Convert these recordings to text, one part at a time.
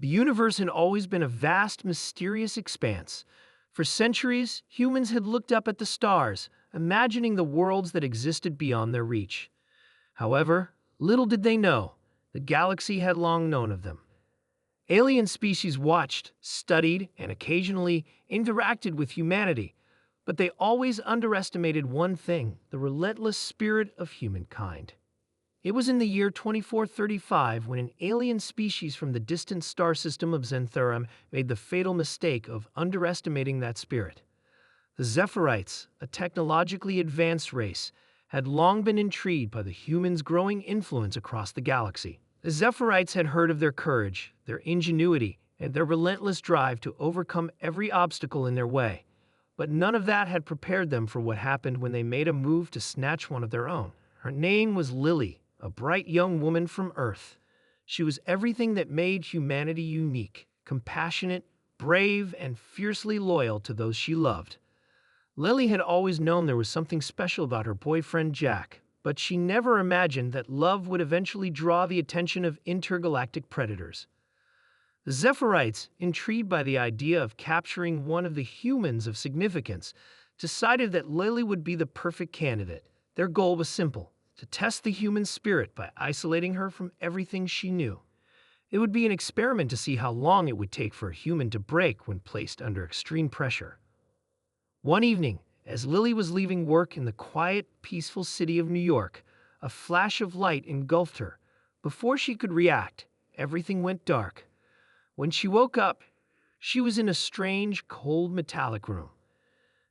The universe had always been a vast, mysterious expanse. For centuries, humans had looked up at the stars, imagining the worlds that existed beyond their reach. However, little did they know, the galaxy had long known of them. Alien species watched, studied, and occasionally interacted with humanity, but they always underestimated one thing: the relentless spirit of humankind. It was in the year 2435 when an alien species from the distant star system of Xantherum made the fatal mistake of underestimating that spirit. The Zephyrites, a technologically advanced race, had long been intrigued by the humans' growing influence across the galaxy. The Zephyrites had heard of their courage, their ingenuity, and their relentless drive to overcome every obstacle in their way. But none of that had prepared them for what happened when they made a move to snatch one of their own. Her name was Lily, a bright young woman from Earth. She was everything that made humanity unique: compassionate, brave, and fiercely loyal to those she loved. Lily had always known there was something special about her boyfriend Jack, but she never imagined that love would eventually draw the attention of intergalactic predators. The Zephyrites, intrigued by the idea of capturing one of the humans of significance, decided that Lily would be the perfect candidate. Their goal was simple: to test the human spirit by isolating her from everything she knew. It would be an experiment to see how long it would take for a human to break when placed under extreme pressure. One evening, as Lily was leaving work in the quiet, peaceful city of New York, a flash of light engulfed her. Before she could react, everything went dark. When she woke up, she was in a strange, cold, metallic room.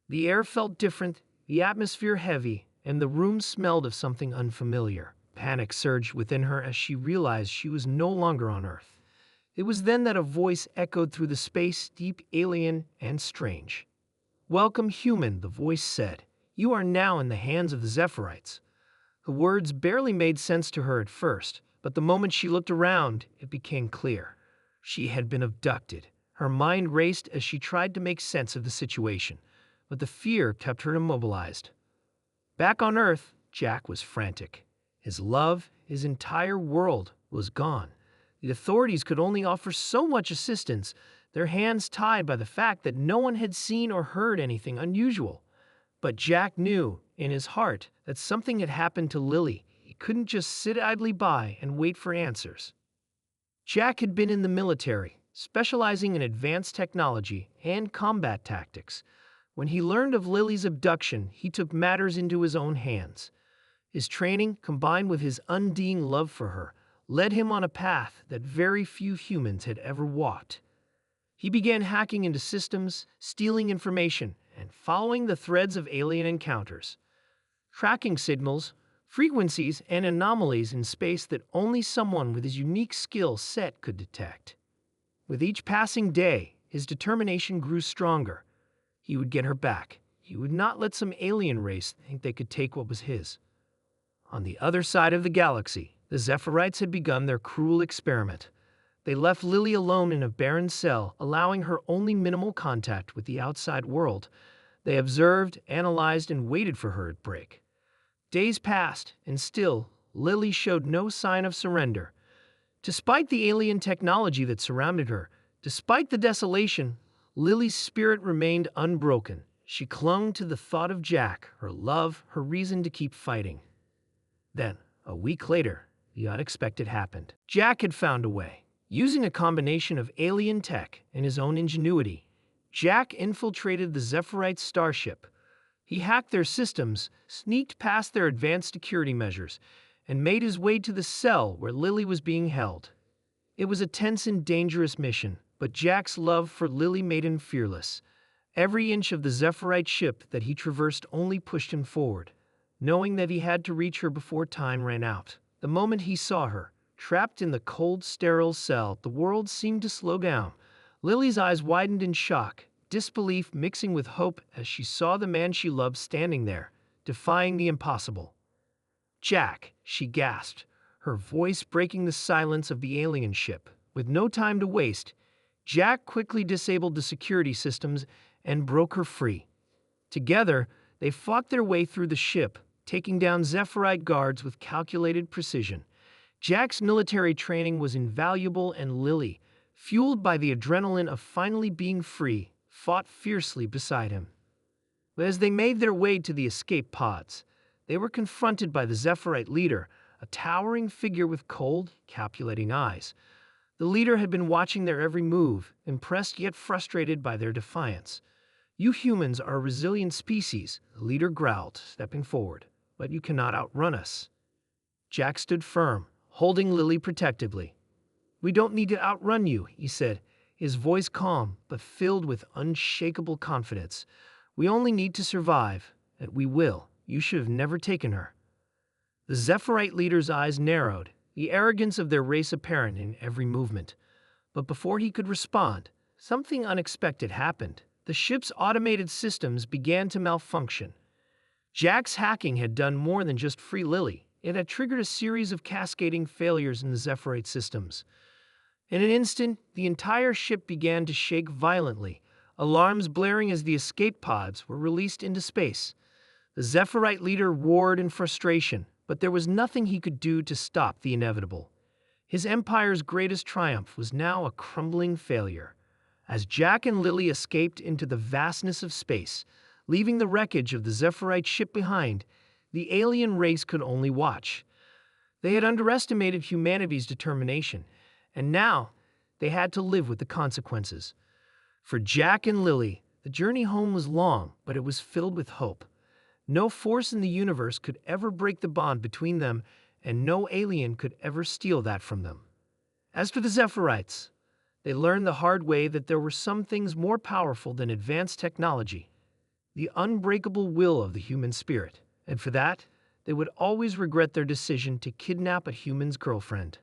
The air felt different, the atmosphere heavy, and the room smelled of something unfamiliar. Panic surged within her as she realized she was no longer on Earth. It was then that a voice echoed through the space, deep, alien, and strange. "Welcome, human," the voice said. "You are now in the hands of the Zephyrites." The words barely made sense to her at first, but the moment she looked around, it became clear. She had been abducted. Her mind raced as she tried to make sense of the situation, but the fear kept her immobilized. Back on Earth, Jack was frantic. His love, his entire world, was gone. The authorities could only offer so much assistance, their hands tied by the fact that no one had seen or heard anything unusual. But Jack knew, in his heart, that something had happened to Lily. He couldn't just sit idly by and wait for answers. Jack had been in the military, specializing in advanced technology and combat tactics. When he learned of Lily's abduction, he took matters into his own hands. His training, combined with his undying love for her, led him on a path that very few humans had ever walked. He began hacking into systems, stealing information, and following the threads of alien encounters, tracking signals, frequencies, and anomalies in space that only someone with his unique skill set could detect. With each passing day, his determination grew stronger. He would get her back. He would not let some alien race think they could take what was his. On the other side of the galaxy, the Zephyrites had begun their cruel experiment. They left Lily alone in a barren cell, allowing her only minimal contact with the outside world. They observed, analyzed, and waited for her to break. Days passed, and still, Lily showed no sign of surrender. Despite the alien technology that surrounded her, despite the desolation, Lily's spirit remained unbroken. She clung to the thought of Jack, her love, her reason to keep fighting. Then, a week later, the unexpected happened. Jack had found a way. Using a combination of alien tech and his own ingenuity, Jack infiltrated the Zephyrite starship. He hacked their systems, sneaked past their advanced security measures, and made his way to the cell where Lily was being held. It was a tense and dangerous mission, but Jack's love for Lily made him fearless. Every inch of the Zephyrite ship that he traversed only pushed him forward, knowing that he had to reach her before time ran out. The moment he saw her, trapped in the cold, sterile cell, the world seemed to slow down. Lily's eyes widened in shock, disbelief mixing with hope as she saw the man she loved standing there, defying the impossible. "Jack," she gasped, her voice breaking the silence of the alien ship. With no time to waste, Jack quickly disabled the security systems and broke her free. Together, they fought their way through the ship, taking down Zephyrite guards with calculated precision. Jack's military training was invaluable, and Lily, fueled by the adrenaline of finally being free, fought fiercely beside him. But as they made their way to the escape pods, they were confronted by the Zephyrite leader, a towering figure with cold, calculating eyes. The leader had been watching their every move, impressed yet frustrated by their defiance. "You humans are a resilient species," the leader growled, stepping forward, "but you cannot outrun us." Jack stood firm, holding Lily protectively. "We don't need to outrun you," he said, his voice calm but filled with unshakable confidence. "We only need to survive, and we will. You should have never taken her." The Zephyrite leader's eyes narrowed, the arrogance of their race apparent in every movement. But before he could respond, something unexpected happened. The ship's automated systems began to malfunction. Jack's hacking had done more than just free Lily. It had triggered a series of cascading failures in the Zephyrite systems. In an instant, the entire ship began to shake violently, alarms blaring as the escape pods were released into space. The Zephyrite leader roared in frustration, but there was nothing he could do to stop the inevitable. His empire's greatest triumph was now a crumbling failure. As Jack and Lily escaped into the vastness of space, leaving the wreckage of the Zephyrite ship behind, the alien race could only watch. They had underestimated humanity's determination, and now they had to live with the consequences. For Jack and Lily, the journey home was long, but it was filled with hope. No force in the universe could ever break the bond between them, and no alien could ever steal that from them. As for the Zephyrite, they learned the hard way that there were some things more powerful than advanced technology: the unbreakable will of the human spirit, and for that, they would always regret their decision to kidnap a human's girlfriend.